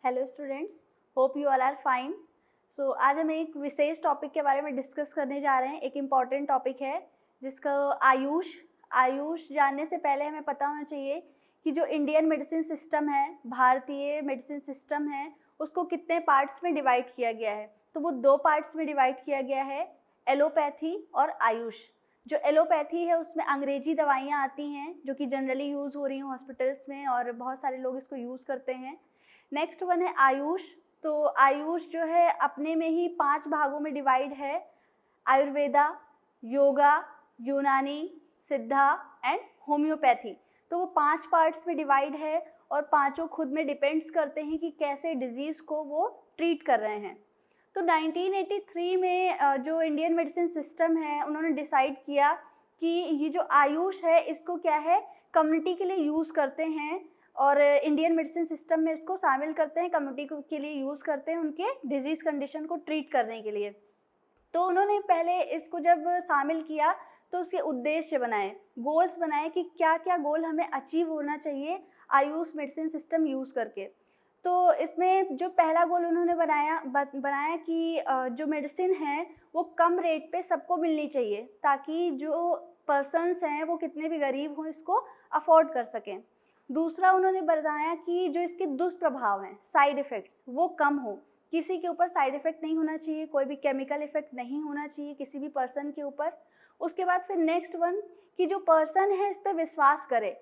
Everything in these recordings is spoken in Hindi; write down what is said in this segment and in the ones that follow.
Hello students, hope you all are fine. So आज हम एक विशेष टॉपिक के बारे में डिस्कस करने जा रहे हैं। एक इम्पॉर्टेंट टॉपिक है जिसका आयुष जानने से पहले हमें पता होना चाहिए कि जो इंडियन मेडिसिन सिस्टम है, भारतीय मेडिसिन सिस्टम है, उसको कितने पार्ट्स में डिवाइड किया गया है। तो वो 2 पार्ट्स में डिवाइड किया गया है, एलोपैथी और आयुष। जो एलोपैथी है उसमें अंग्रेजी दवाइयाँ आती हैं जो कि जनरली यूज़ हो रही हैं हॉस्पिटल्स में और बहुत सारे लोग इसको यूज़ करते हैं। नेक्स्ट वन है आयुष। तो आयुष जो है अपने में ही 5 भागों में डिवाइड है, आयुर्वेदा, योगा, यूनानी, सिद्धा एंड होम्योपैथी। तो वो 5 पार्ट्स में डिवाइड है और पांचों खुद में डिपेंड्स करते हैं कि कैसे डिजीज़ को वो ट्रीट कर रहे हैं। तो 1983 में जो इंडियन मेडिसिन सिस्टम है उन्होंने डिसाइड किया कि ये जो आयुष है इसको क्या है, कम्युनिटी के लिए यूज़ करते हैं और इंडियन मेडिसिन सिस्टम में इसको शामिल करते हैं, कम्युनिटी के लिए यूज़ करते हैं उनके डिजीज़ कंडीशन को ट्रीट करने के लिए। तो उन्होंने पहले इसको जब शामिल किया तो उसके उद्देश्य बनाए, गोल्स बनाए कि क्या क्या गोल हमें अचीव होना चाहिए आयुष मेडिसिन सिस्टम यूज़ करके। तो इसमें जो पहला गोल उन्होंने बनाया कि जो मेडिसिन है वो कम रेट पे सबको मिलनी चाहिए ताकि जो पर्सन्स हैं वो कितने भी गरीब हों इसको अफोर्ड कर सकें। दूसरा उन्होंने बताया कि जो इसके दुष्प्रभाव हैं, साइड इफ़ेक्ट्स, वो कम हो। किसी के ऊपर साइड इफ़ेक्ट नहीं होना चाहिए, कोई भी केमिकल इफ़ेक्ट नहीं होना चाहिए किसी भी पर्सन के ऊपर। उसके बाद फिर नेक्स्ट वन कि जो पर्सन है इस पर विश्वास करे,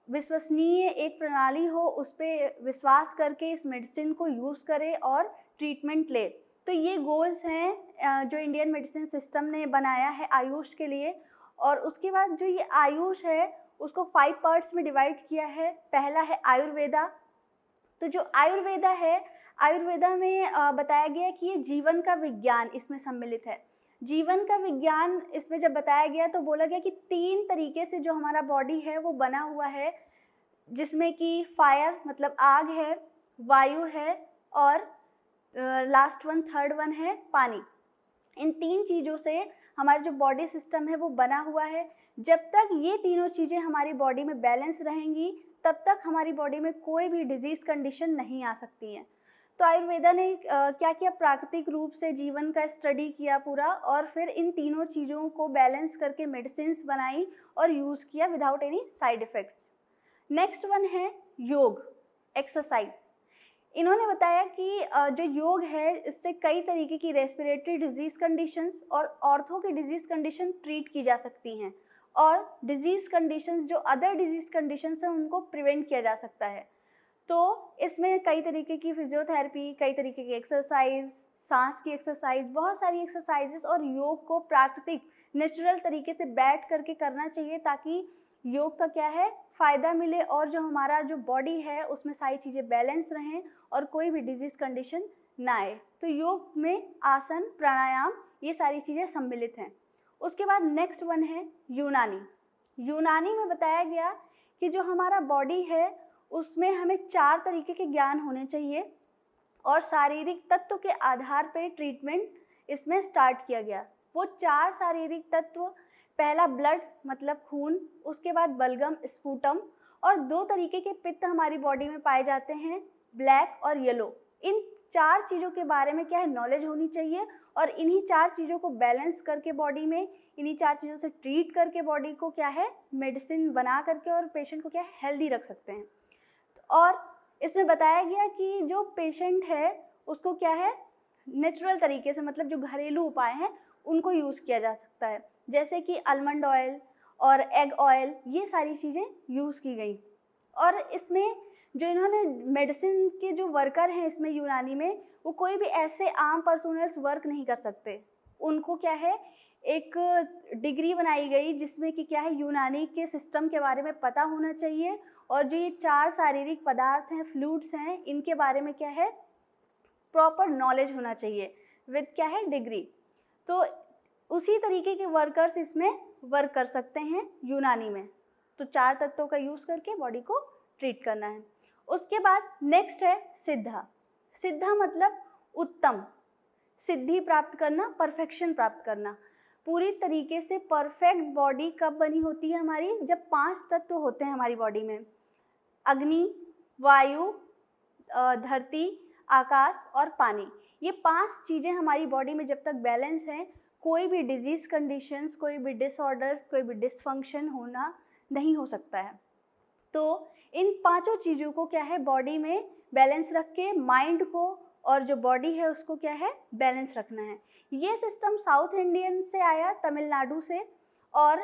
विश्वसनीय एक प्रणाली हो, उस पर विश्वास करके इस मेडिसिन को यूज़ करे और ट्रीटमेंट ले। तो ये गोल्स हैं जो इंडियन मेडिसिन सिस्टम ने बनाया है आयुष के लिए। और उसके बाद जो ये आयुष है उसको 5 पार्ट्स में डिवाइड किया है। पहला है आयुर्वेदा। तो जो आयुर्वेदा है, आयुर्वेदा में बताया गया है कि ये जीवन का विज्ञान इसमें सम्मिलित है। जीवन का विज्ञान इसमें जब बताया गया तो बोला गया कि 3 तरीके से जो हमारा बॉडी है वो बना हुआ है, जिसमें कि फायर मतलब आग है, वायु है और लास्ट वन थर्ड वन है पानी। इन 3 चीज़ों से हमारा जो बॉडी सिस्टम है वो बना हुआ है। जब तक ये तीनों चीज़ें हमारी बॉडी में बैलेंस रहेंगी तब तक हमारी बॉडी में कोई भी डिजीज़ कंडीशन नहीं आ सकती हैं। तो आयुर्वेदा ने क्या किया, प्राकृतिक रूप से जीवन का स्टडी किया पूरा और फिर इन तीनों चीज़ों को बैलेंस करके मेडिसिन्स बनाई और यूज़ किया without any side effects. Next one है योग, एक्सरसाइज। इन्होंने बताया कि जो योग है इससे कई तरीके की रेस्पिरेटरी डिजीज़ कंडीशंस और ऑर्थो की डिजीज़ कंडीशन ट्रीट की जा सकती हैं और डिजीज़ कंडीशंस जो अदर डिजीज़ कंडीशंस हैं उनको प्रिवेंट किया जा सकता है। तो इसमें कई तरीके की फिजियोथेरेपी, कई तरीके की एक्सरसाइज, सांस की एक्सरसाइज, बहुत सारी एक्सरसाइजेस और योग को प्राकृतिक नेचुरल तरीके से बैठ करके करना चाहिए ताकि योग का क्या है फ़ायदा मिले और जो हमारा जो बॉडी है उसमें सारी चीज़ें बैलेंस रहें और कोई भी डिजीज़ कंडीशन ना आए। तो योग में आसन, प्राणायाम, ये सारी चीज़ें सम्मिलित हैं। उसके बाद नेक्स्ट वन है यूनानी। यूनानी में बताया गया कि जो हमारा बॉडी है उसमें हमें 4 तरीके के ज्ञान होने चाहिए और शारीरिक तत्व के आधार पर ट्रीटमेंट इसमें स्टार्ट किया गया। वो 4 शारीरिक तत्व, पहला ब्लड मतलब खून, उसके बाद बलगम स्पूटम और 2 तरीके के पित्त हमारी बॉडी में पाए जाते हैं, ब्लैक और येलो। इन 4 चीज़ों के बारे में क्या है नॉलेज होनी चाहिए और इन्हीं 4 चीज़ों को बैलेंस करके बॉडी में, इन्हीं 4 चीज़ों से ट्रीट करके बॉडी को क्या है मेडिसिन बना करके और पेशेंट को क्या है हेल्दी रख सकते हैं। और इसमें बताया गया कि जो पेशेंट है उसको क्या है नेचुरल तरीके से मतलब जो घरेलू उपाय हैं उनको यूज़ किया जा सकता है, जैसे कि आलमंड ऑयल और एग ऑयल, ये सारी चीज़ें यूज़ की गई। और इसमें जो इन्होंने मेडिसिन के जो वर्कर हैं इसमें यूनानी में, वो कोई भी ऐसे आम पर्सनल्स वर्क नहीं कर सकते। उनको क्या है एक डिग्री बनाई गई जिसमें कि क्या है यूनानी के सिस्टम के बारे में पता होना चाहिए और जो ये 4 शारीरिक पदार्थ हैं, फ्लूइड्स हैं, इनके बारे में क्या है प्रॉपर नॉलेज होना चाहिए विद क्या है डिग्री। तो उसी तरीके के वर्कर्स इसमें वर्क कर सकते हैं यूनानी में। तो 4 तत्वों का यूज़ करके बॉडी को ट्रीट करना है। उसके बाद नेक्स्ट है सिद्धा। सिद्धा मतलब उत्तम, सिद्धि प्राप्त करना, परफेक्शन प्राप्त करना। पूरी तरीके से परफेक्ट बॉडी कब बनी होती है हमारी, जब 5 तत्व होते हैं हमारी बॉडी में, अग्नि, वायु, धरती, आकाश और पानी। ये 5 चीज़ें हमारी बॉडी में जब तक बैलेंस हैं, कोई भी डिजीज़ कंडीशंस, कोई भी डिसऑर्डर्स, कोई भी डिसफंक्शन होना नहीं हो सकता है। तो इन 5 चीज़ों को क्या है, बॉडी में बैलेंस रख के माइंड को और जो बॉडी है उसको क्या है, बैलेंस रखना है। ये सिस्टम साउथ इंडियन से आया, तमिलनाडु से, और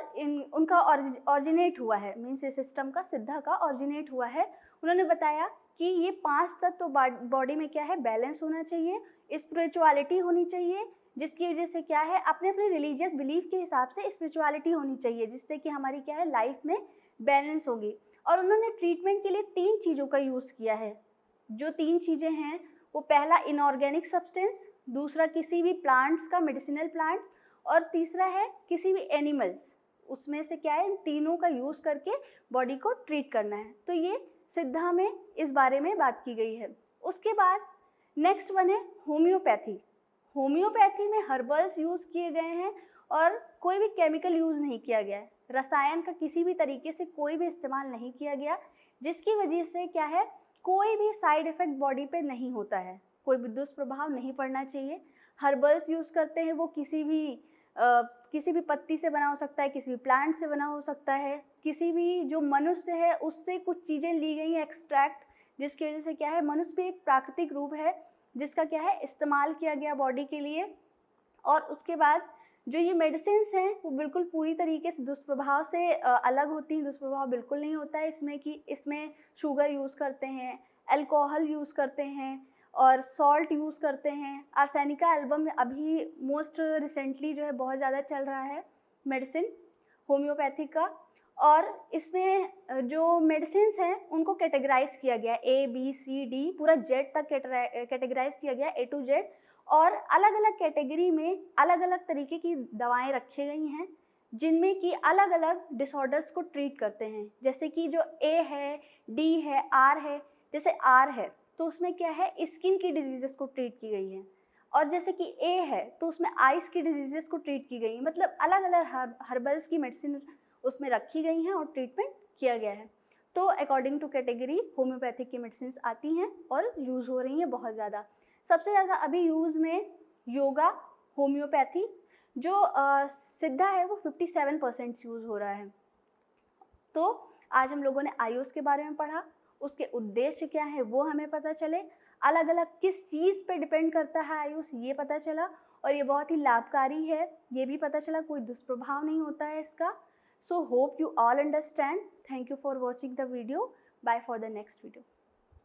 उनका ऑरिजिनेट हुआ है, मीन्स ये सिस्टम का, सिद्धा का ऑरिजिनेट हुआ है। उन्होंने बताया कि ये 5 तत्व बॉडी में क्या है, बैलेंस होना चाहिए, स्पिरिचुअलिटी होनी चाहिए, जिसकी वजह से क्या है, अपने अपने रिलीजियस बिलीफ के हिसाब से स्पिरिचुअलिटी होनी चाहिए, जिससे कि हमारी क्या है, लाइफ में बैलेंस होगी। और उन्होंने ट्रीटमेंट के लिए 3 चीज़ों का यूज़ किया है। जो 3 चीज़ें हैं वो, पहला इनऑर्गेनिक सब्सटेंस, दूसरा किसी भी प्लांट्स का, मेडिसिनल प्लांट्स, और तीसरा है किसी भी एनिमल्स। उसमें से क्या है, इन तीनों का यूज़ करके बॉडी को ट्रीट करना है। तो ये सिद्धा में इस बारे में बात की गई है। उसके बाद नेक्स्ट वन है होम्योपैथी। होम्योपैथी में हर्बल्स यूज़ किए गए हैं और कोई भी केमिकल यूज़ नहीं किया गया है, रसायन का किसी भी तरीके से कोई भी इस्तेमाल नहीं किया गया, जिसकी वजह से क्या है, कोई भी साइड इफ़ेक्ट बॉडी पे नहीं होता है, कोई भी दुष्प्रभाव नहीं पड़ना चाहिए। हर्बल्स यूज़ करते हैं वो किसी भी पत्ती से बना हो सकता है, किसी भी प्लांट से बना हो सकता है, किसी भी जो मनुष्य है उससे कुछ चीज़ें ली गई हैं एक्सट्रैक्ट, जिसकी वजह से क्या है, मनुष्य भी एक प्राकृतिक रूप है जिसका क्या है, इस्तेमाल किया गया बॉडी के लिए। और उसके बाद जो ये मेडिसिन्स हैं वो बिल्कुल पूरी तरीके से दुष्प्रभाव से अलग होती हैं। दुष्प्रभाव बिल्कुल नहीं होता है इसमें, कि इसमें शुगर यूज़ करते हैं, अल्कोहल यूज़ करते हैं और सॉल्ट यूज़ करते हैं। आर्सेनिका एल्बम अभी मोस्ट रिसेंटली जो है बहुत ज़्यादा चल रहा है मेडिसिन होम्योपैथी का। और इसमें जो मेडिसिन्स हैं उनको कैटेगराइज किया गया है, ABCD पूरा Z तक कैटेगराइज किया गया, A to Z। और अलग अलग कैटेगरी में अलग अलग तरीके की दवाएं रखी गई हैं, जिनमें कि अलग अलग डिसऑर्डर्स को ट्रीट करते हैं। जैसे कि जो A है, D है, R है, जैसे R है तो उसमें क्या है, स्किन की डिजीज़ेस को ट्रीट की गई है, और जैसे कि A है तो उसमें आइज़ की डिजीज़ेस को ट्रीट की गई है। मतलब अलग अलग हर्बल्स की मेडिसिन उसमें रखी गई हैं और ट्रीटमेंट किया गया है। तो अकॉर्डिंग टू कैटेगरी होम्योपैथिक की मेडिसिन आती हैं और यूज़ हो रही हैं बहुत ज़्यादा। सबसे ज़्यादा अभी यूज़ में योगा, होम्योपैथी, जो सिद्धा है वो 57% यूज़ हो रहा है। तो आज हम लोगों ने आयुष के बारे में पढ़ा, उसके उद्देश्य क्या है वो हमें पता चले, अलग अलग किस चीज़ पे डिपेंड करता है आयुष ये पता चला, और ये बहुत ही लाभकारी है ये भी पता चला, कोई दुष्प्रभाव नहीं होता है इसका। So hope you all understand. Thank you for watching the video. Bye for the next video.